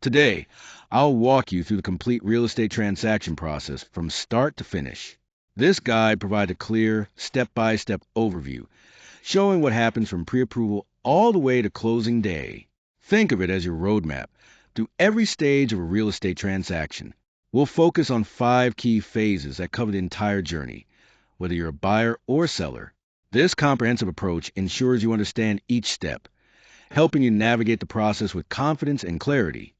Today, I'll walk you through the complete real estate transaction process from start to finish. This guide provides a clear, step by step overview, showing what happens from pre approval all the way to closing day. Think of it as your roadmap through every stage of a real estate transaction. We'll focus on 5 key phases that cover the entire journey, whether you're a buyer or seller. This comprehensive approach ensures you understand each step, helping you navigate the process with confidence and clarity.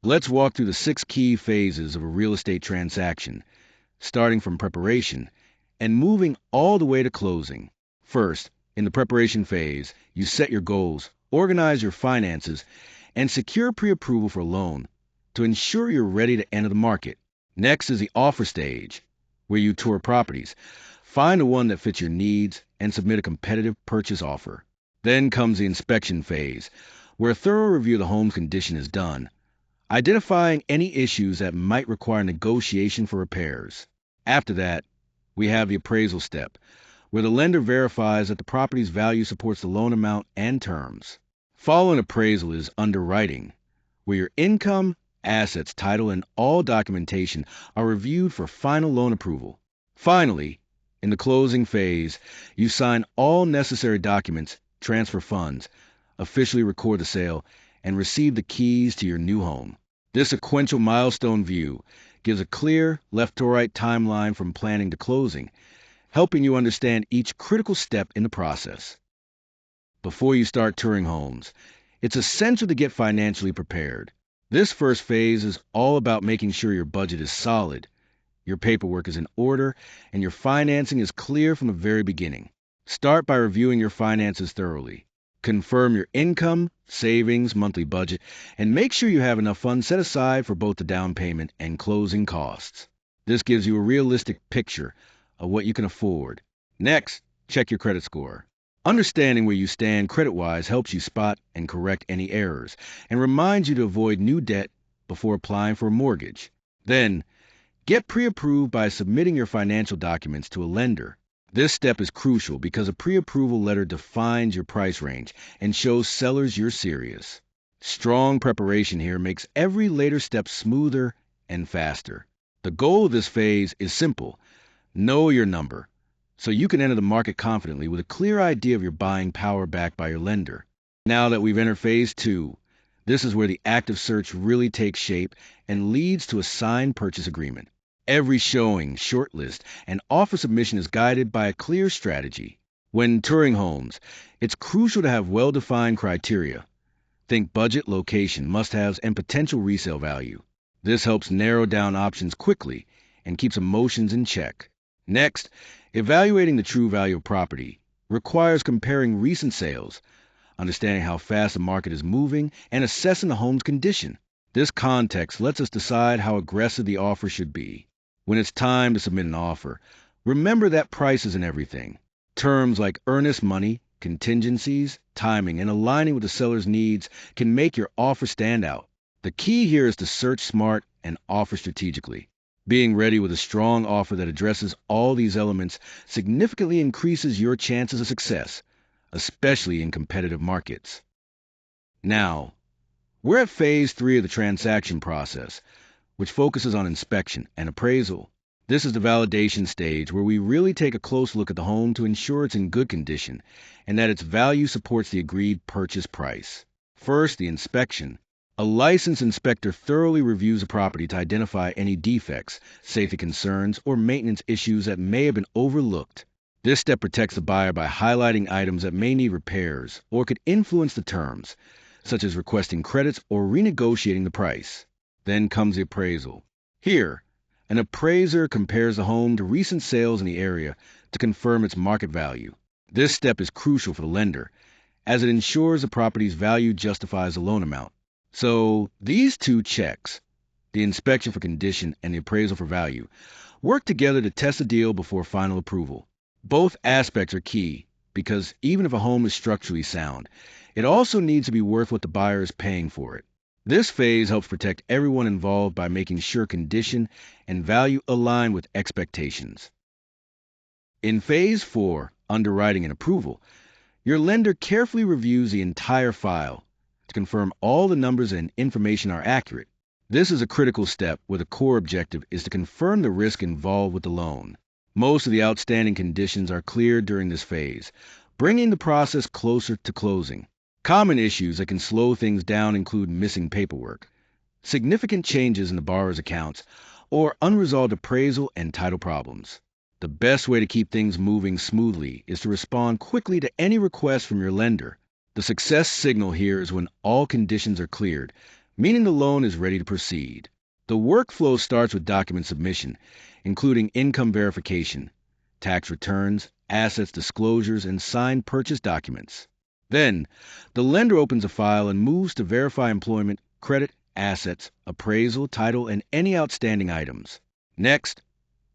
Let's walk through the 6 key phases of a real estate transaction, starting from preparation and moving all the way to closing. First, in the preparation phase, you set your goals, organize your finances, and secure pre approval for a loan to ensure you're ready to enter the market. Next is the offer stage, where you tour properties, find the one that fits your needs, and submit a competitive purchase offer. Then comes the inspection phase, where a thorough review of the home's condition is done, identifying any issues that might require negotiation for repairs. After that, we have the appraisal step, where the lender verifies that the property's value supports the loan amount and terms. Following appraisal is underwriting, where your income, assets, title, and all documentation are reviewed for final loan approval. Finally, in the closing phase, you sign all necessary documents, transfer funds, officially record the sale, and receive the keys to your new home. This sequential milestone view gives a clear left to right timeline from planning to closing, helping you understand each critical step in the process. Before you start touring homes, it's essential to get financially prepared. This first phase is all about making sure your budget is solid, your paperwork is in order, and your financing is clear from the very beginning. Start by reviewing your finances thoroughly. Confirm your income, savings, monthly budget, and make sure you have enough funds set aside for both the down payment and closing costs. This gives you a realistic picture of what you can afford. Next, check your credit score. Understanding where you stand credit-wise helps you spot and correct any errors and reminds you to avoid new debt before applying for a mortgage. Then, get pre-approved by submitting your financial documents to a lender. This step is crucial because a pre-approval letter defines your price range and shows sellers you're serious. Strong preparation here makes every later step smoother and faster. The goal of this phase is simple: know your number, so you can enter the market confidently with a clear idea of your buying power backed by your lender. Now that we've entered phase 2, this is where the active search really takes shape and leads to a signed purchase agreement. Every showing, shortlist, and offer submission is guided by a clear strategy. When touring homes, it's crucial to have well-defined criteria. Think budget, location, must-haves, and potential resale value. This helps narrow down options quickly and keeps emotions in check. Next, evaluating the true value of property requires comparing recent sales, understanding how fast the market is moving, and assessing the home's condition. This context lets us decide how aggressive the offer should be. When it's time to submit an offer, remember that price isn't everything. Terms like earnest money, contingencies, timing, and aligning with the seller's needs can make your offer stand out. The key here is to search smart and offer strategically. Being ready with a strong offer that addresses all these elements significantly increases your chances of success, especially in competitive markets. Now, we're at phase 3 of the transaction process, which focuses on inspection and appraisal. This is the validation stage where we really take a close look at the home to ensure it's in good condition and that its value supports the agreed purchase price. First, the inspection. A licensed inspector thoroughly reviews a property to identify any defects, safety concerns, or maintenance issues that may have been overlooked. This step protects the buyer by highlighting items that may need repairs or could influence the terms, such as requesting credits or renegotiating the price. Then comes the appraisal. Here, an appraiser compares the home to recent sales in the area to confirm its market value. This step is crucial for the lender, as it ensures the property's value justifies the loan amount. So, these two checks, the inspection for condition and the appraisal for value, work together to test the deal before final approval. Both aspects are key because even if a home is structurally sound, it also needs to be worth what the buyer is paying for it. This phase helps protect everyone involved by making sure condition and value align with expectations. In phase 4, underwriting and approval, your lender carefully reviews the entire file, to confirm all the numbers and information are accurate. This is a critical step where the core objective is to confirm the risk involved with the loan. Most of the outstanding conditions are cleared during this phase, bringing the process closer to closing. Common issues that can slow things down include missing paperwork, significant changes in the borrower's accounts, or unresolved appraisal and title problems. The best way to keep things moving smoothly is to respond quickly to any request from your lender. The success signal here is when all conditions are cleared, meaning the loan is ready to proceed. The workflow starts with document submission, including income verification, tax returns, assets disclosures, and signed purchase documents. Then, the lender opens a file and moves to verify employment, credit, assets, appraisal, title, and any outstanding items. Next,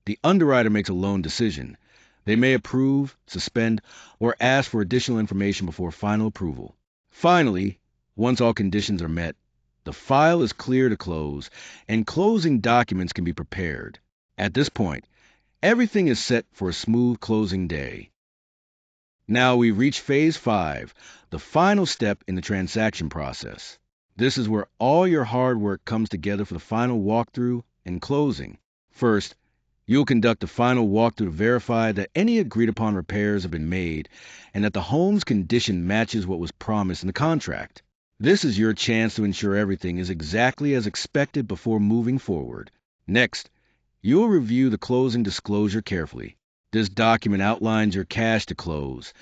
the underwriter makes a loan decision. They may approve, suspend, or ask for additional information before final approval. Finally, once all conditions are met, the file is clear to close, and closing documents can be prepared. At this point, everything is set for a smooth closing day. Now we reach phase 5, the final step in the transaction process. This is where all your hard work comes together for the final walkthrough and closing. First, you'll conduct a final walkthrough to verify that any agreed-upon repairs have been made and that the home's condition matches what was promised in the contract. This is your chance to ensure everything is exactly as expected before moving forward. Next, you'll review the closing disclosure carefully. This document outlines your cash to close,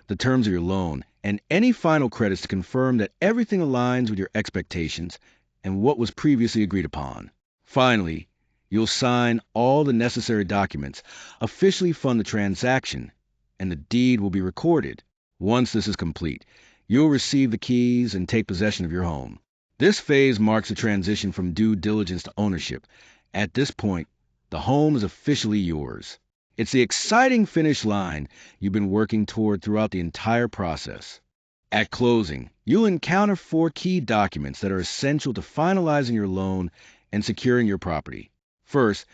the terms of your loan, and any final credits to confirm that everything aligns with your expectations and what was previously agreed upon. Finally, you'll sign all the necessary documents, officially fund the transaction, and the deed will be recorded. Once this is complete, you'll receive the keys and take possession of your home. This phase marks the transition from due diligence to ownership. At this point, the home is officially yours. It's the exciting finish line you've been working toward throughout the entire process. At closing, you'll encounter 4 key documents that are essential to finalizing your loan and securing your property. First,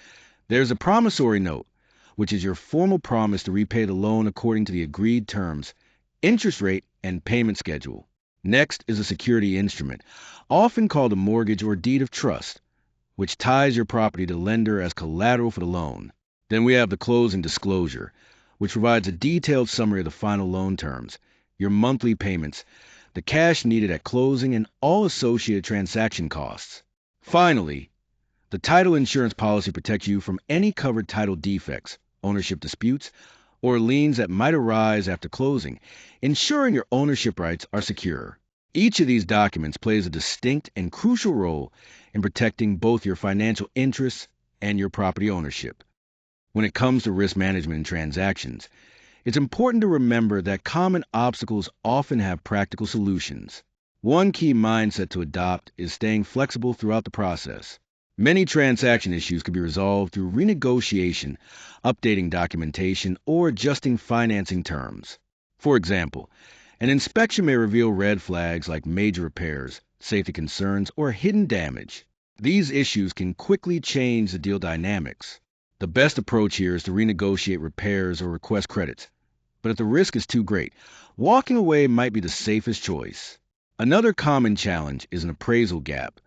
there's a promissory note, which is your formal promise to repay the loan according to the agreed terms, interest rate, and payment schedule. Next is a security instrument, often called a mortgage or deed of trust, which ties your property to the lender as collateral for the loan. Then we have the closing disclosure, which provides a detailed summary of the final loan terms, your monthly payments, the cash needed at closing, and all associated transaction costs. Finally, the title insurance policy protects you from any covered title defects, ownership disputes, or liens that might arise after closing, ensuring your ownership rights are secure. Each of these documents plays a distinct and crucial role in protecting both your financial interests and your property ownership. When it comes to risk management and transactions, it's important to remember that common obstacles often have practical solutions. One key mindset to adopt is staying flexible throughout the process. Many transaction issues can be resolved through renegotiation, updating documentation, or adjusting financing terms. For example, an inspection may reveal red flags like major repairs, safety concerns, or hidden damage. These issues can quickly change the deal dynamics. The best approach here is to renegotiate repairs or request credits. But if the risk is too great, walking away might be the safest choice. Another common challenge is an appraisal gap,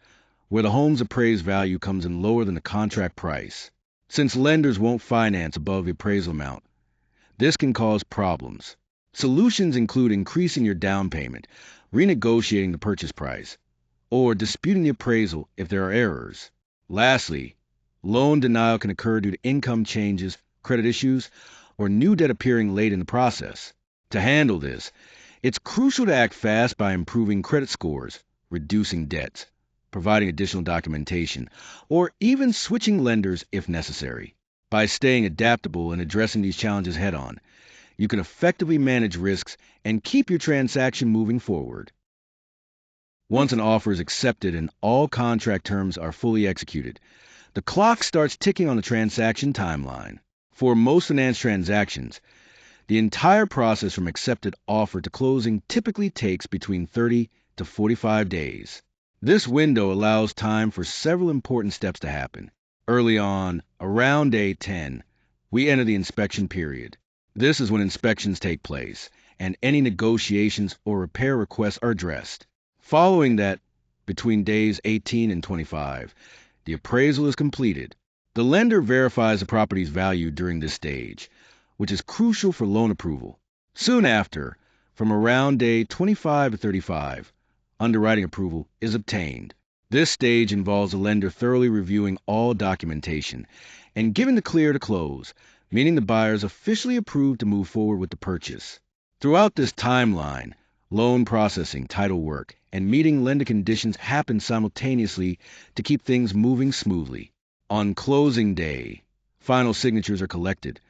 where the home's appraised value comes in lower than the contract price. Since lenders won't finance above the appraisal amount, this can cause problems. Solutions include increasing your down payment, renegotiating the purchase price, or disputing the appraisal if there are errors. Lastly, loan denial can occur due to income changes, credit issues, or new debt appearing late in the process. To handle this, it's crucial to act fast by improving credit scores, reducing debts, providing additional documentation, or even switching lenders if necessary. By staying adaptable and addressing these challenges head-on, you can effectively manage risks and keep your transaction moving forward. Once an offer is accepted and all contract terms are fully executed, the clock starts ticking on the transaction timeline. For most finance transactions, the entire process from accepted offer to closing typically takes between 30 to 45 days. This window allows time for several important steps to happen. Early on, around day 10, we enter the inspection period. This is when inspections take place, and any negotiations or repair requests are addressed. Following that, between days 18 and 25, the appraisal is completed. The lender verifies the property's value during this stage, which is crucial for loan approval. Soon after, from around day 25 to 35, underwriting approval is obtained. This stage involves the lender thoroughly reviewing all documentation and giving the clear to close, meaning the buyer is officially approved to move forward with the purchase. Throughout this timeline, loan processing, title work, and meeting lender conditions happen simultaneously to keep things moving smoothly. On closing day, final signatures are collected,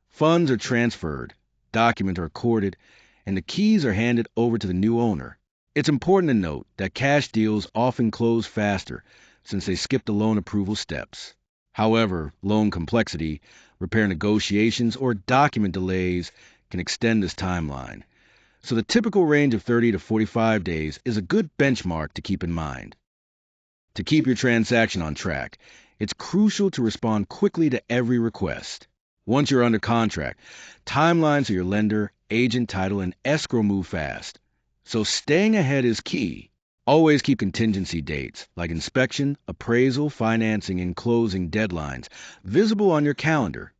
funds are transferred, documents are recorded, and the keys are handed over to the new owner. It's important to note that cash deals often close faster since they skip the loan approval steps. However, loan complexity, repair negotiations, or document delays can extend this timeline. So the typical range of 30 to 45 days is a good benchmark to keep in mind. To keep your transaction on track, it's crucial to respond quickly to every request. Once you're under contract, timelines for your lender, agent, title, and escrow move fast. So staying ahead is key. Always keep contingency dates, like inspection, appraisal, financing, and closing deadlines, visible on your calendar.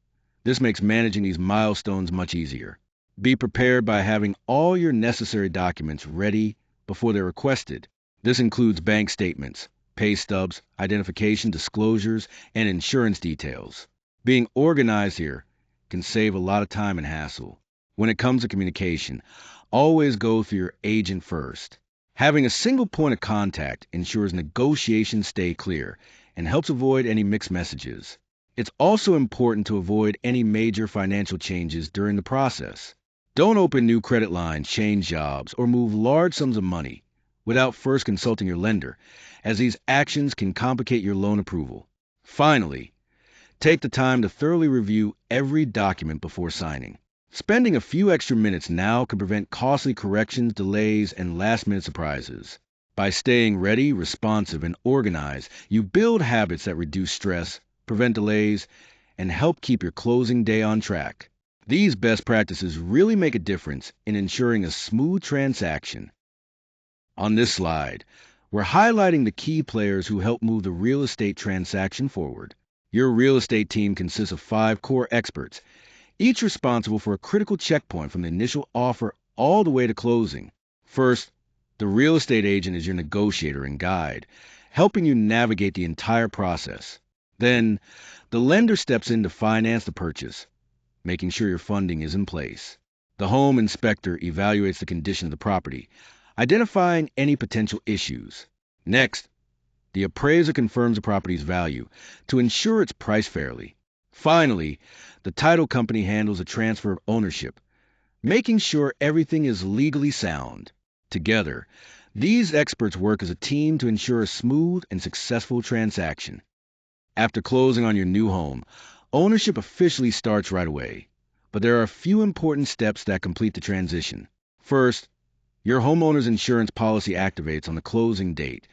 This makes managing these milestones much easier. Be prepared by having all your necessary documents ready before they're requested. This includes bank statements, pay stubs, identification disclosures, and insurance details. Being organized here can save a lot of time and hassle. When it comes to communication, always go through your agent first. Having a single point of contact ensures negotiations stay clear and helps avoid any mixed messages. It's also important to avoid any major financial changes during the process. Don't open new credit lines, change jobs, or move large sums of money without first consulting your lender, as these actions can complicate your loan approval. Finally, take the time to thoroughly review every document before signing. Spending a few extra minutes now can prevent costly corrections, delays, and last-minute surprises. By staying ready, responsive, and organized, you build habits that reduce stress, prevent delays, and help keep your closing day on track. These best practices really make a difference in ensuring a smooth transaction. On this slide, we're highlighting the key players who help move the real estate transaction forward. Your real estate team consists of 5 core experts, each responsible for a critical checkpoint from the initial offer all the way to closing. First, the real estate agent is your negotiator and guide, helping you navigate the entire process. Then, the lender steps in to finance the purchase, making sure your funding is in place. The home inspector evaluates the condition of the property, identifying any potential issues. Next, the appraiser confirms the property's value to ensure it's priced fairly. Finally, the title company handles the transfer of ownership, making sure everything is legally sound. Together, these experts work as a team to ensure a smooth and successful transaction. After closing on your new home, ownership officially starts right away. But there are a few important steps that complete the transition. First, your homeowner's insurance policy activates on the closing date,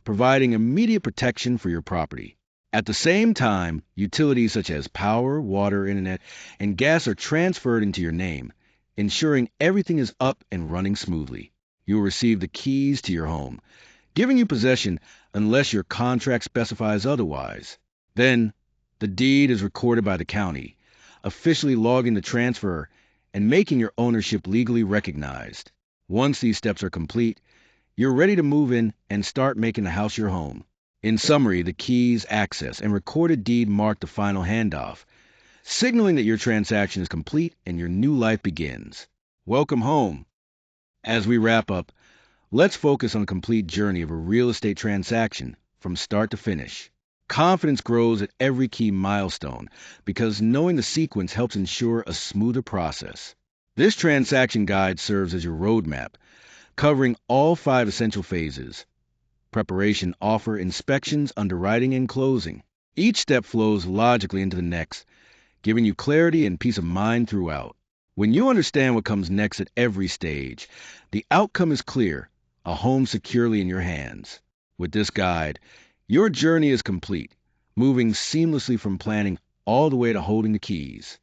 providing immediate protection for your property. At the same time, utilities such as power, water, internet, and gas are transferred into your name, ensuring everything is up and running smoothly. You will receive the keys to your home, giving you possession unless your contract specifies otherwise. Then, the deed is recorded by the county, officially logging the transfer and making your ownership legally recognized. Once these steps are complete, you're ready to move in and start making the house your home. In summary, the keys, access, and recorded deed mark the final handoff, signaling that your transaction is complete and your new life begins. Welcome home. As we wrap up, let's focus on the complete journey of a real estate transaction from start to finish. Confidence grows at every key milestone because knowing the sequence helps ensure a smoother process. This transaction guide serves as your roadmap, covering all 5 essential phases: preparation, offer, inspections, underwriting, and closing. Each step flows logically into the next, giving you clarity and peace of mind throughout. When you understand what comes next at every stage, the outcome is clear: a home securely in your hands. With this guide, your journey is complete, moving seamlessly from planning all the way to holding the keys.